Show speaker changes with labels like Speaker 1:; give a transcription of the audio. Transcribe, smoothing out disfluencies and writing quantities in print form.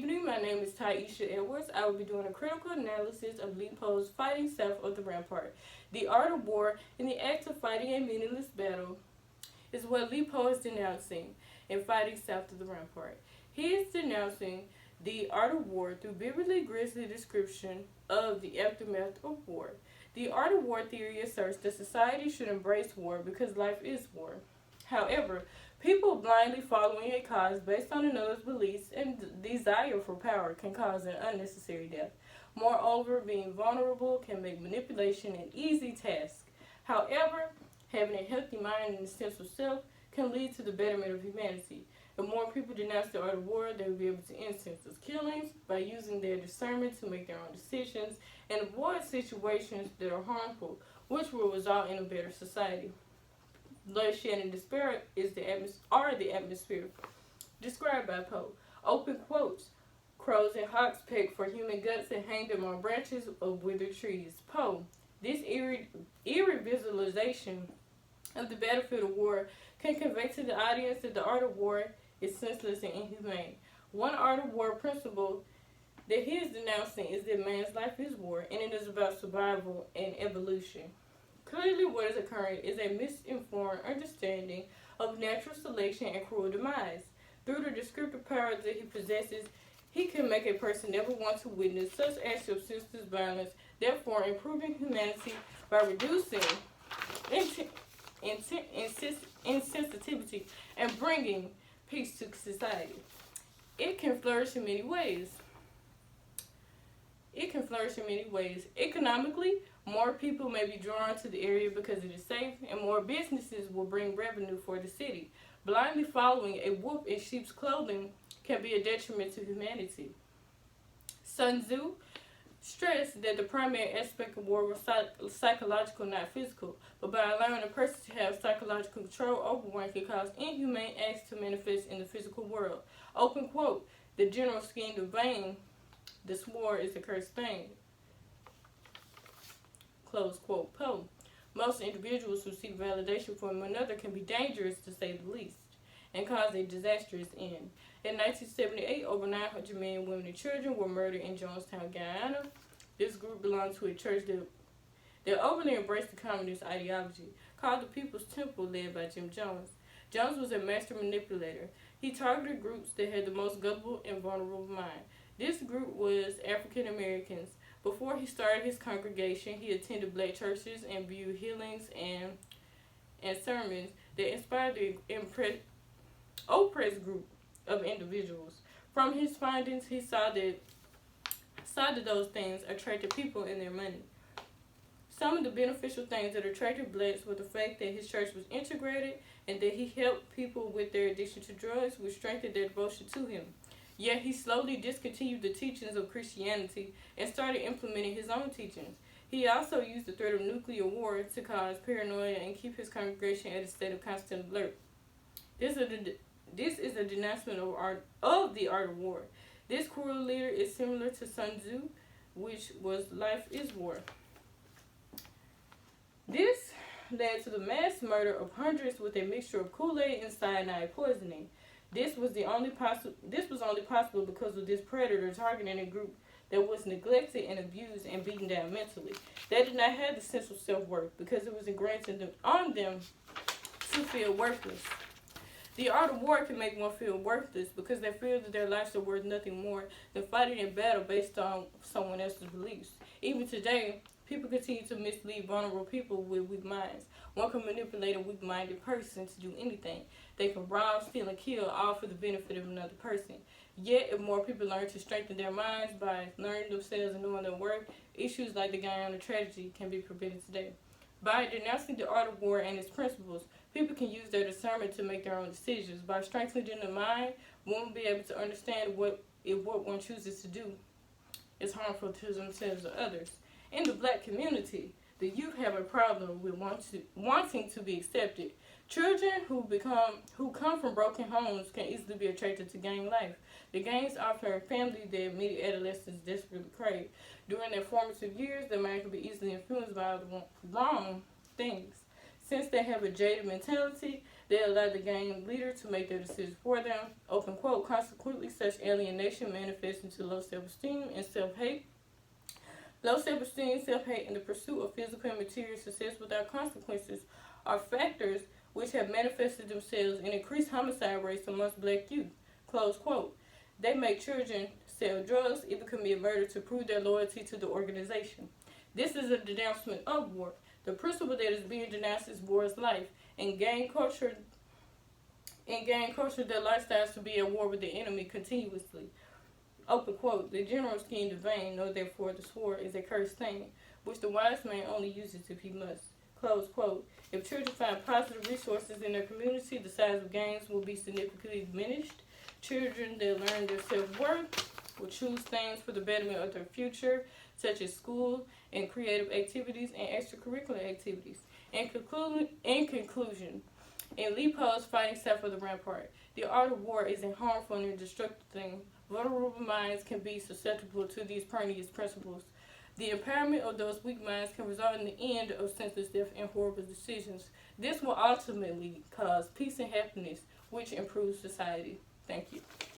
Speaker 1: evening. My name is Taisha Edwards. I will be doing a critical analysis of Lipo's Fighting South of the Rampart. The art of war and the act of fighting a meaningless battle is what Lipo is denouncing in Fighting South of the Rampart. He is denouncing the art of war through vividly grisly description of the aftermath of war. The art of war theory asserts that society should embrace war because life is war. However, people blindly following a cause based on another's beliefs and desire for power can cause an unnecessary death. Moreover, being vulnerable can make manipulation an easy task. However, having a healthy mind and a sense of self can lead to the betterment of humanity. If more people denounce the art of war, they will be able to end senseless killings by using their discernment to make their own decisions and avoid situations that are harmful, which will result in a better society. Bloodshed and despair are the atmosphere described by Poe. Open quotes. Crows and hawks peck for human guts and hang them on branches of withered trees. Poe. This eerie visualization of the battlefield of war can convey to the audience that the art of war is senseless and inhumane. One art of war principle that he is denouncing is that man's life is war, and it is about survival and evolution. Clearly, what is occurring is a misinformed understanding of natural selection and cruel demise. Through the descriptive powers that he possesses, he can make a person never want to witness such acts of senseless violence, therefore improving humanity by reducing insensitivity and bringing peace to society. It can flourish in many ways. Economically, more people may be drawn to the area because it is safe, and more businesses will bring revenue for the city. Blindly following a wolf in sheep's clothing can be a detriment to humanity. Sun Tzu stressed that the primary aspect of war was psychological, not physical, but by allowing a person to have psychological control over one can cause inhumane acts to manifest in the physical world. Open quote. The general schemed in vain. This war is a cursed thing. Close quote. Poe. Most individuals who seek validation from another can be dangerous, to say the least, and cause a disastrous end. In 1978, over 900 men, women, and children were murdered in Jonestown, Guyana. This group belonged to a church that openly embraced the communist ideology, called the People's Temple, led by Jim Jones. Jones was a master manipulator. He targeted groups that had the most gullible and vulnerable mind. This group was African Americans. Before he started his congregation, he attended black churches and viewed healings and sermons that inspired the oppressed group of individuals. From his findings, he saw that those things attracted people and their money. Some of the beneficial things that attracted blacks were the fact that his church was integrated and that he helped people with their addiction to drugs, which strengthened their devotion to him. Yet he slowly discontinued the teachings of Christianity and started implementing his own teachings. He also used the threat of nuclear war to cause paranoia and keep his congregation at a state of constant alert. This is a denouncement of the art of war. This cruel leader is similar to Sun Tzu, which was life is war. This led to the mass murder of hundreds with a mixture of Kool-Aid and cyanide poisoning. This was only possible because of this predator targeting a group that was neglected and abused and beaten down mentally. They did not have the sense of self-worth because it was ingrained on them to feel worthless. The art of war can make one feel worthless because they feel that their lives are worth nothing more than fighting in battle based on someone else's beliefs. Even today, people continue to mislead vulnerable people with weak minds. One can manipulate a weak-minded person to do anything. They can rob, steal, and kill, all for the benefit of another person. Yet, if more people learn to strengthen their minds by learning themselves and knowing their worth, issues like the Guyana tragedy can be prevented today. By denouncing the art of war and its principles, people can use their discernment to make their own decisions. By strengthening the mind, one will be able to understand if what one chooses to do is harmful to themselves or others. In the black community, the youth have a problem with wanting to be accepted. Children who come from broken homes can easily be attracted to gang life. The gangs offer a family that many adolescents desperately crave. During their formative years, their mind can be easily influenced by the wrong things. Since they have a jaded mentality, They allow the gang leader to make their decisions for them. Open quote. Consequently, such alienation manifests into low self-esteem and self-hate. Low self-esteem, self-hate, and the pursuit of physical and material success without consequences are factors which have manifested themselves in increased homicide rates amongst black youth. Close quote. They make children sell drugs, even commit murder to prove their loyalty to the organization. This is a denouncement of war. The principle that is being denounced is war's life. In gang culture, their lifestyles to be at war with the enemy continuously. Open quote. The general schemed in vain, know therefore the sword is a cursed thing, which the wise man only uses if he must. Close quote. If children find positive resources in their community, the size of gangs will be significantly diminished. Children that learn their self-worth will choose things for the betterment of their future, such as school and creative activities and extracurricular activities. In conclusion, in Lee Poe's Fighting South of the Rampart, the art of war is a harmful and destructive thing. Vulnerable minds can be susceptible to these pernicious principles. The empowerment of those weak minds can result in the end of senseless death and horrible decisions. This will ultimately cause peace and happiness, which improves society. Thank you.